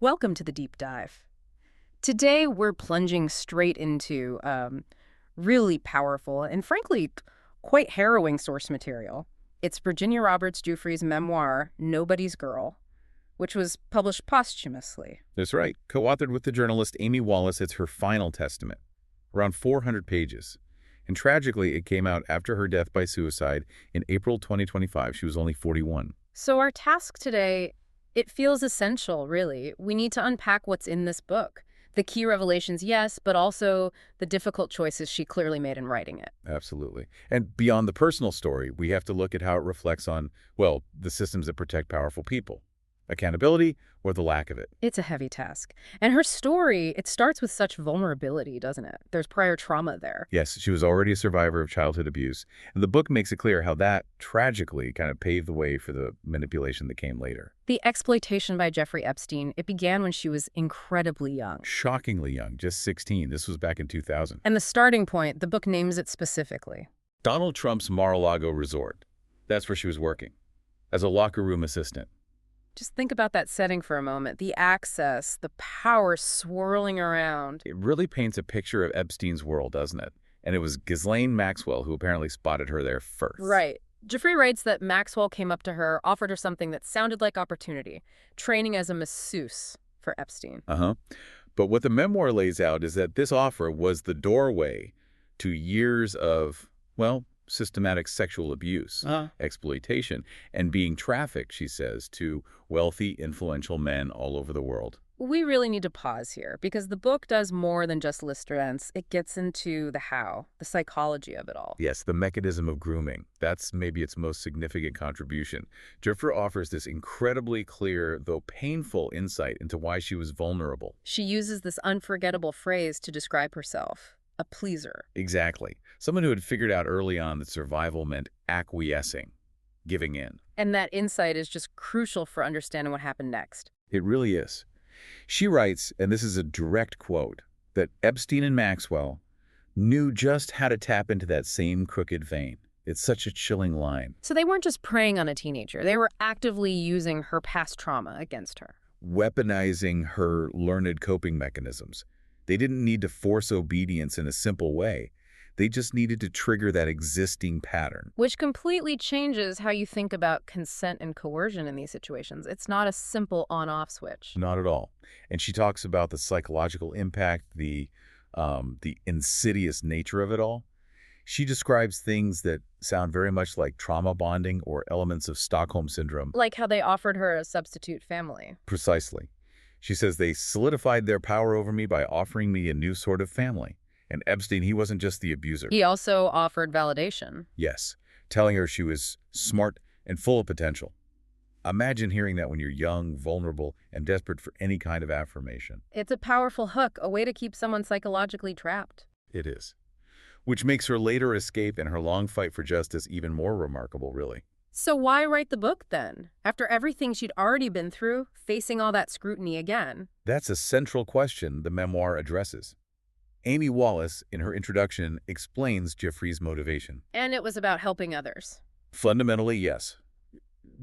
Welcome to the deep dive. Today, we're plunging straight into really powerful and, frankly, quite harrowing source material. It's Virginia Roberts Giuffre's memoir, Nobody's Girl, which was published posthumously. That's right. Co-authored with the journalist Amy Wallace, it's her final testament. Around 400 pages. And tragically, it came out after her death by suicide in April 2025. She was only 41. So our task today, it feels essential, really. We need to unpack what's in this book. The key revelations, yes, but also the difficult choices she clearly made in writing it. Absolutely. And beyond the personal story, we have to look at how it reflects on, well, the systems that protect powerful people. Accountability or the lack of it. It's a heavy task. And her story, it starts with such vulnerability, doesn't it? There's prior trauma there. Yes, she was already a survivor of childhood abuse. And the book makes it clear how that tragically kind of paved the way for the manipulation that came later. The exploitation by Jeffrey Epstein, it began when she was incredibly young. Shockingly young, just 16. This was back in 2000. And the starting point, the book names it specifically. Donald Trump's Mar-a-Lago resort. That's where she was working, as a locker room assistant. Just think about that setting for a moment. The access, the power swirling around. It really paints a picture of Epstein's world, doesn't it? And it was Ghislaine Maxwell who apparently spotted her there first. Right. Giuffre writes that Maxwell came up to her, offered her something that sounded like opportunity, training as a masseuse for Epstein. But what the memoir lays out is that this offer was the doorway to years of, well, systematic sexual abuse, exploitation, and being trafficked, she says, to wealthy, influential men all over the world. We really need to pause here because the book does more than just list events. It gets into the how, the psychology of it all. Yes, the mechanism of grooming. That's maybe its most significant contribution. Giuffre offers this incredibly clear, though painful, insight into why she was vulnerable. She uses this unforgettable phrase to describe herself. A pleaser. Exactly. Someone who had figured out early on that survival meant acquiescing, giving in. And that insight is just crucial for understanding what happened next. It really is. She writes, and this is a direct quote, that Epstein and Maxwell knew just how to tap into that same crooked vein. It's such a chilling line. So they weren't just preying on a teenager. They were actively using her past trauma against her. Weaponizing her learned coping mechanisms. They didn't need to force obedience in a simple way. They just needed to trigger that existing pattern. Which completely changes how you think about consent and coercion in these situations. It's not a simple on-off switch. Not at all. And she talks about the psychological impact, the insidious nature of it all. She describes things that sound very much like trauma bonding or elements of Stockholm Syndrome. Like how they offered her a substitute family. Precisely. She says they solidified their power over me by offering me a new sort of family. And Epstein, he wasn't just the abuser. He also offered validation. Yes, telling her she was smart and full of potential. Imagine hearing that when you're young, vulnerable, and desperate for any kind of affirmation. It's a powerful hook, a way to keep someone psychologically trapped. It is. Which makes her later escape and her long fight for justice even more remarkable, really. So why write the book, then? After everything she'd already been through, facing all that scrutiny again? That's a central question the memoir addresses. Amy Wallace, in her introduction, explains Giuffre's motivation. And it was about helping others. Fundamentally, yes.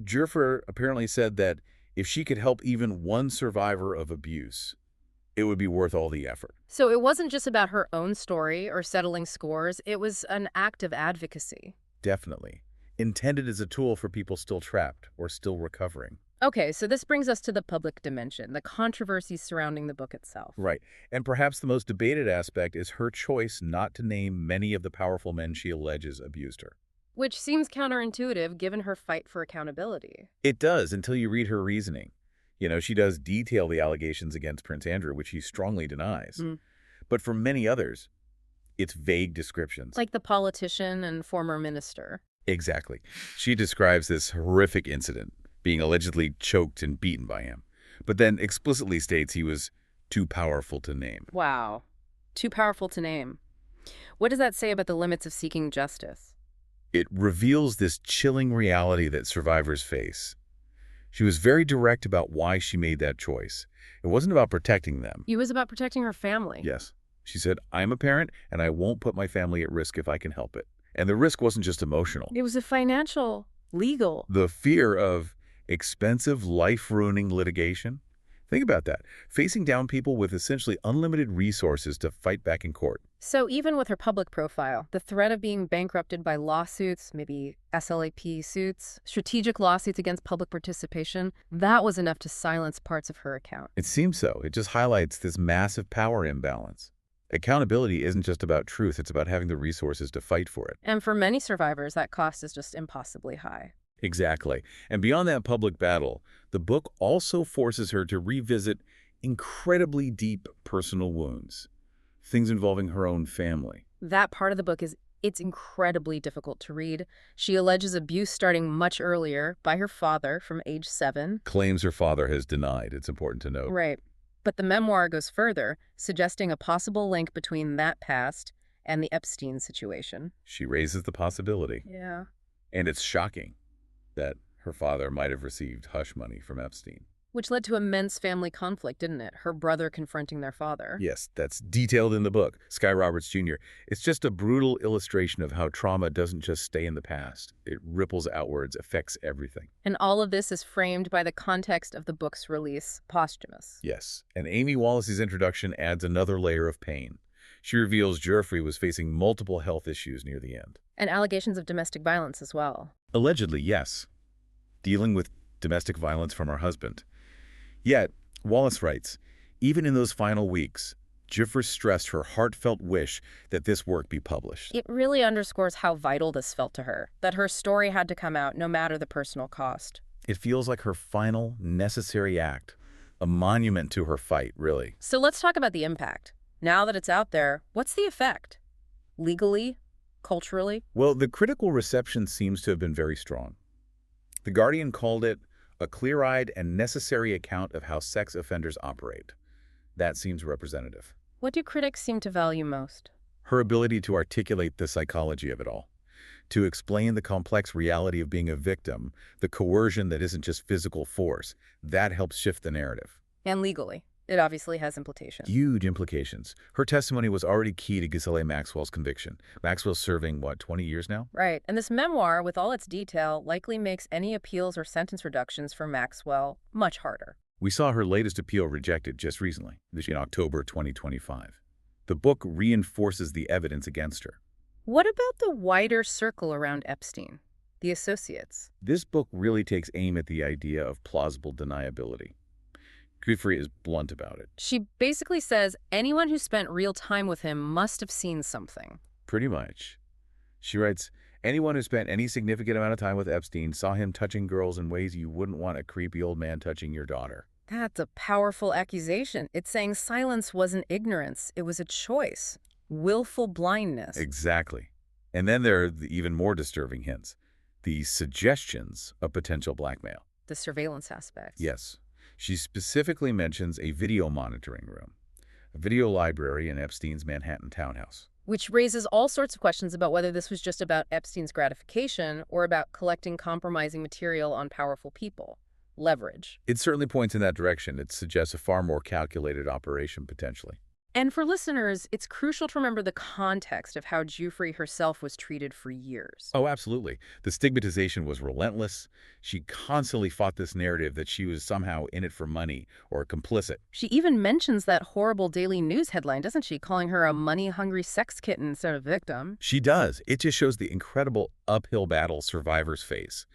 Giuffre apparently said that if she could help even one survivor of abuse, it would be worth all the effort. So it wasn't just about her own story or settling scores. It was an act of advocacy. Definitely. Intended as a tool for people still trapped or still recovering. Okay, so this brings us to the public dimension, the controversies surrounding the book itself. Right. And perhaps the most debated aspect is her choice not to name many of the powerful men she alleges abused her. Which seems counterintuitive given her fight for accountability. It does until you read her reasoning. You know, she does detail the allegations against Prince Andrew, which he strongly denies. But for many others, it's vague descriptions. Like the politician and former minister. Exactly. She describes this horrific incident, being allegedly choked and beaten by him, but then explicitly states he was too powerful to name. Wow. Too powerful to name. What does that say about the limits of seeking justice? It reveals this chilling reality that survivors face. She was very direct about why she made that choice. It wasn't about protecting them. It was about protecting her family. Yes. She said, I'm a parent, and I won't put my family at risk if I can help it. And the risk wasn't just emotional. It was a financial, legal. The fear of expensive, life-ruining litigation, Think about that. Facing down people with essentially unlimited resources to fight back in court. So even with her public profile, the threat of being bankrupted by lawsuits, maybe SLAP suits, strategic lawsuits against public participation, that was enough to silence parts of her account. It seems so. It just highlights this massive power imbalance. Accountability isn't just about truth, it's about having the resources to fight for it. And for many survivors, that cost is just impossibly high. Exactly. And beyond that public battle, the book also forces her to revisit incredibly deep personal wounds, things involving her own family. That part of the book it's incredibly difficult to read. She alleges abuse starting much earlier by her father from age 7. Claims her father has denied, it's important to note. Right. But the memoir goes further, suggesting a possible link between that past and the Epstein situation. She raises the possibility. Yeah. And it's shocking that her father might have received hush money from Epstein. Which led to immense family conflict, didn't it? Her brother confronting their father. Yes, that's detailed in the book, Sky Roberts Jr. It's just a brutal illustration of how trauma doesn't just stay in the past. It ripples outwards, affects everything. And all of this is framed by the context of the book's release, posthumous. Yes, and Amy Wallace's introduction adds another layer of pain. She reveals Giuffre was facing multiple health issues near the end. And allegations of domestic violence as well. Allegedly, yes. Dealing with domestic violence from her husband. Yet, Wallace writes, even in those final weeks, Giuffre stressed her heartfelt wish that this work be published. It really underscores how vital this felt to her, that her story had to come out no matter the personal cost. It feels like her final, necessary act, a monument to her fight, really. So let's talk about the impact. Now that it's out there, what's the effect? Legally? Culturally? Well, the critical reception seems to have been very strong. The Guardian called it a clear-eyed and necessary account of how sex offenders operate. That seems representative. What do critics seem to value most? Her ability to articulate the psychology of it all, to explain the complex reality of being a victim, the coercion that isn't just physical force. That helps shift the narrative. And legally. It obviously has implications. Huge implications. Her testimony was already key to Ghislaine Maxwell's conviction. Maxwell's serving, 20 years now? Right. And this memoir, with all its detail, likely makes any appeals or sentence reductions for Maxwell much harder. We saw her latest appeal rejected just recently, in October 2025. The book reinforces the evidence against her. What about the wider circle around Epstein, the associates? This book really takes aim at the idea of plausible deniability. Giuffre is blunt about it. She basically says anyone who spent real time with him must have seen something. Pretty much. She writes, anyone who spent any significant amount of time with Epstein saw him touching girls in ways you wouldn't want a creepy old man touching your daughter. That's a powerful accusation. It's saying silence wasn't ignorance. It was a choice. Willful blindness. Exactly. And then there are the even more disturbing hints. The suggestions of potential blackmail. The surveillance aspect. Yes. She specifically mentions a video monitoring room, a video library in Epstein's Manhattan townhouse. Which raises all sorts of questions about whether this was just about Epstein's gratification or about collecting compromising material on powerful people. Leverage. It certainly points in that direction. It suggests a far more calculated operation, potentially. And for listeners, it's crucial to remember the context of how Giuffre herself was treated for years. Oh, absolutely. The stigmatization was relentless. She constantly fought this narrative that she was somehow in it for money or complicit. She even mentions that horrible Daily News headline, doesn't she, calling her a money-hungry sex kitten instead of victim. She does. It just shows the incredible uphill battle survivors face.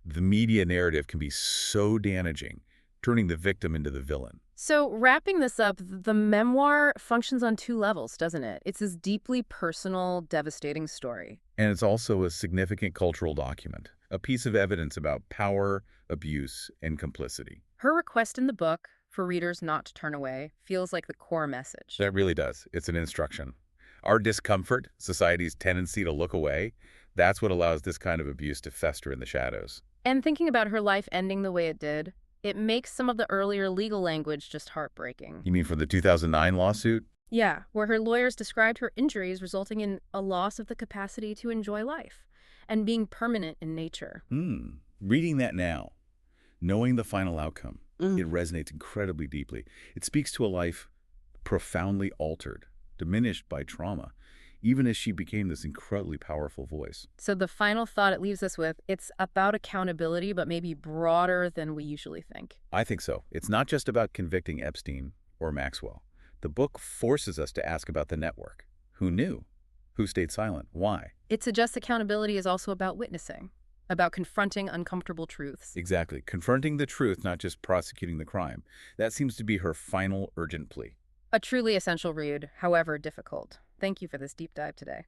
The media narrative can be so damaging, turning the victim into the villain. So wrapping this up, the memoir functions on two levels, doesn't it? It's this deeply personal, devastating story. And it's also a significant cultural document, a piece of evidence about power, abuse, and complicity. Her request in the book for readers not to turn away feels like the core message. That really does. It's an instruction. Our discomfort, society's tendency to look away, that's what allows this kind of abuse to fester in the shadows. And thinking about her life ending the way it did, it makes some of the earlier legal language just heartbreaking. You mean for the 2009 lawsuit? Yeah, where her lawyers described her injuries resulting in a loss of the capacity to enjoy life and being permanent in nature. Reading that now, knowing the final outcome, it resonates incredibly deeply. It speaks to a life profoundly altered, diminished by trauma, even as she became this incredibly powerful voice. So the final thought it leaves us with, it's about accountability, but maybe broader than we usually think. I think so. It's not just about convicting Epstein or Maxwell. The book forces us to ask about the network. Who knew? Who stayed silent? Why? It suggests accountability is also about witnessing, about confronting uncomfortable truths. Exactly. Confronting the truth, not just prosecuting the crime. That seems to be her final urgent plea. A truly essential read, however difficult. Thank you for this deep dive today.